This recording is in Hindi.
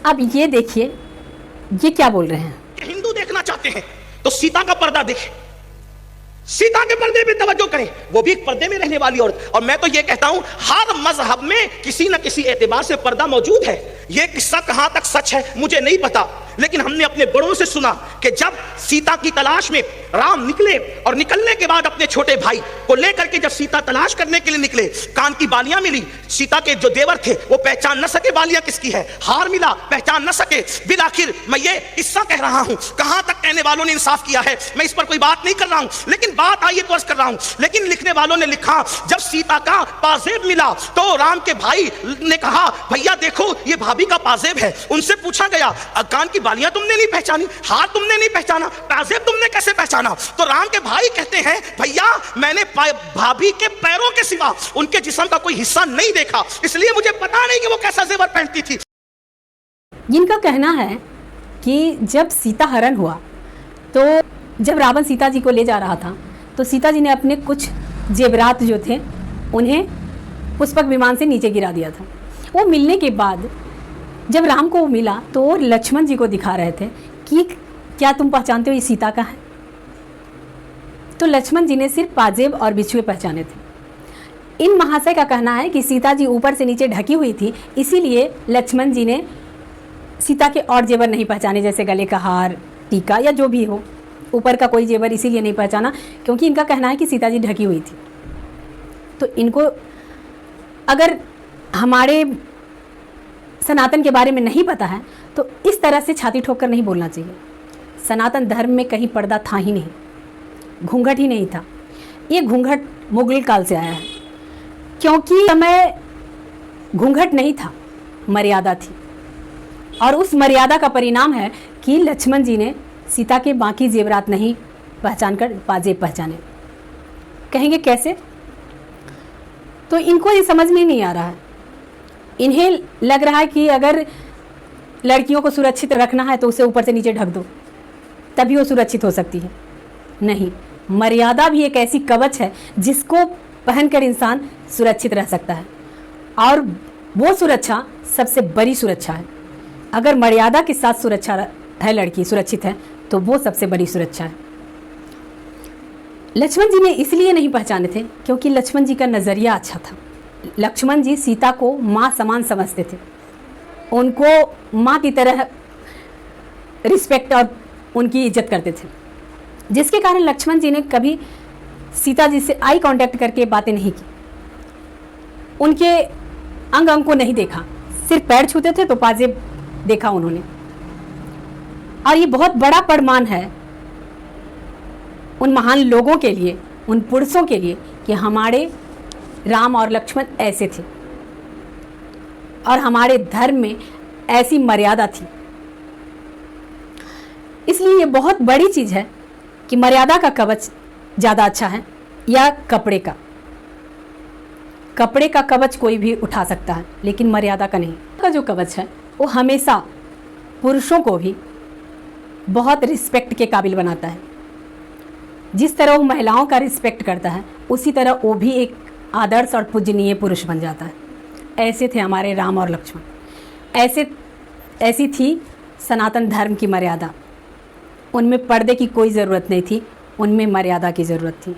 अब ये देखिए ये क्या बोल रहे हैं। हिंदू देखना चाहते हैं तो सीता का पर्दा देखें, सीता के पर्दे पे तवज्जो करें, वो भी एक पर्दे में रहने वाली औरत। और मैं तो ये कहता हूं हर मजहब में किसी न किसी एतबार से पर्दा मौजूद है। ये किस्सा कहां तक सच है मुझे नहीं पता, लेकिन हमने अपने बड़ों से सुना कि जब सीता की तलाश में राम निकले और निकलने के बाद अपने छोटे भाई को लेकर के जब सीता तलाश करने के लिए निकले, कान की बालियां मिली, सीता के जो देवर थे वो पहचान न सके बालियां किसकी है, हार मिला पहचान न सके। बिल आखिर मैं ये किस्सा कह रहा हूं, कहां तक कहने वालों ने इंसाफ किया है मैं इस पर कोई बात नहीं कर रहा हूं, लेकिन बात आई तो अर्ज कर रहा हूं। लेकिन लिखने वालों ने लिखा जब सीता का पाजेब मिला तो राम के भाई ने कहा भैया देखो ये भाभी का पाजेब है। उनसे पूछा गया कान की बालियां तुमने नहीं पहचानी, हाथ तुमने नहीं पहचाना, पाजेब तुमने कैसे पहचाना? तो राम के भाई कहते हैं भैया मैंने भाभी के पैरों के सिवा उनके जिस्म का कोई हिस्सा नहीं देखा, इसलिए मुझे पता नहीं कि वो कैसा जेवर पहनती थी। जिनका कहना है कि जब सीता हरण हुआ तो जब रावण सीता जी को ले जा रहा था तो सीता जी ने अपने कुछ जेवरात जो थे उन्हें पुष्पक विमान से नीचे गिरा दिया था। वो मिलने के बाद जब राम को वो मिला तो वो लक्ष्मण जी को दिखा रहे थे कि क्या तुम पहचानते हो ये सीता का है? तो लक्ष्मण जी ने सिर्फ पाजेब और बिछुए पहचाने थे। इन महाशय का कहना है कि सीता जी ऊपर से नीचे ढकी हुई थी, इसीलिए लक्ष्मण जी ने सीता के और जेवर नहीं पहचाने, जैसे गले का हार, टीका या जो भी हो, ऊपर का कोई जेवर इसीलिए नहीं पहचाना क्योंकि इनका कहना है कि सीता जी ढकी हुई थी। तो इनको अगर हमारे सनातन के बारे में नहीं पता है तो इस तरह से छाती ठोक कर नहीं बोलना चाहिए। सनातन धर्म में कहीं पर्दा था ही नहीं, घूंघट ही नहीं था। ये घूंघट मुगल काल से आया है, क्योंकि समय घूंघट नहीं था, मर्यादा थी। और उस मर्यादा का परिणाम है कि लक्ष्मण जी ने सीता के बाकी जेवरात नहीं पहचान कर पाजेब पहचाने। कहेंगे कैसे? तो इनको ये समझ में नहीं आ रहा है। इन्हें लग रहा है कि अगर लड़कियों को सुरक्षित रखना है तो उसे ऊपर से नीचे ढक दो तभी वो सुरक्षित हो सकती है। नहीं, मर्यादा भी एक ऐसी कवच है जिसको पहनकर इंसान सुरक्षित रह सकता है, और वो सुरक्षा सबसे बड़ी सुरक्षा है। अगर मर्यादा के साथ सुरक्षा है, लड़की सुरक्षित है, तो वो सबसे बड़ी सुरक्षा है। लक्ष्मण जी ने इसलिए नहीं पहचाने थे क्योंकि लक्ष्मण जी का नज़रिया अच्छा था। लक्ष्मण जी सीता को माँ समान समझते थे, उनको माँ की तरह रिस्पेक्ट और उनकी इज्जत करते थे, जिसके कारण लक्ष्मण जी ने कभी सीता जी से आई कांटेक्ट करके बातें नहीं की, उनके अंग अंग को नहीं देखा, सिर्फ पैर छूते थे तो पाजेब देखा उन्होंने। और ये बहुत बड़ा प्रमाण है उन महान लोगों के लिए, उन पुरुषों के लिए कि हमारे राम और लक्ष्मण ऐसे थे और हमारे धर्म में ऐसी मर्यादा थी। इसलिए ये बहुत बड़ी चीज़ है कि मर्यादा का कवच ज़्यादा अच्छा है या कपड़े का। कपड़े का कवच कोई भी उठा सकता है लेकिन मर्यादा का नहीं। का जो कवच है वो हमेशा पुरुषों को भी बहुत रिस्पेक्ट के काबिल बनाता है। जिस तरह वो महिलाओं का रिस्पेक्ट करता है उसी तरह वो भी एक आदर्श और पूजनीय पुरुष बन जाता है। ऐसे थे हमारे राम और लक्ष्मण, ऐसी थी सनातन धर्म की मर्यादा। उनमें पर्दे की कोई ज़रूरत नहीं थी, उनमें मर्यादा की ज़रूरत थी।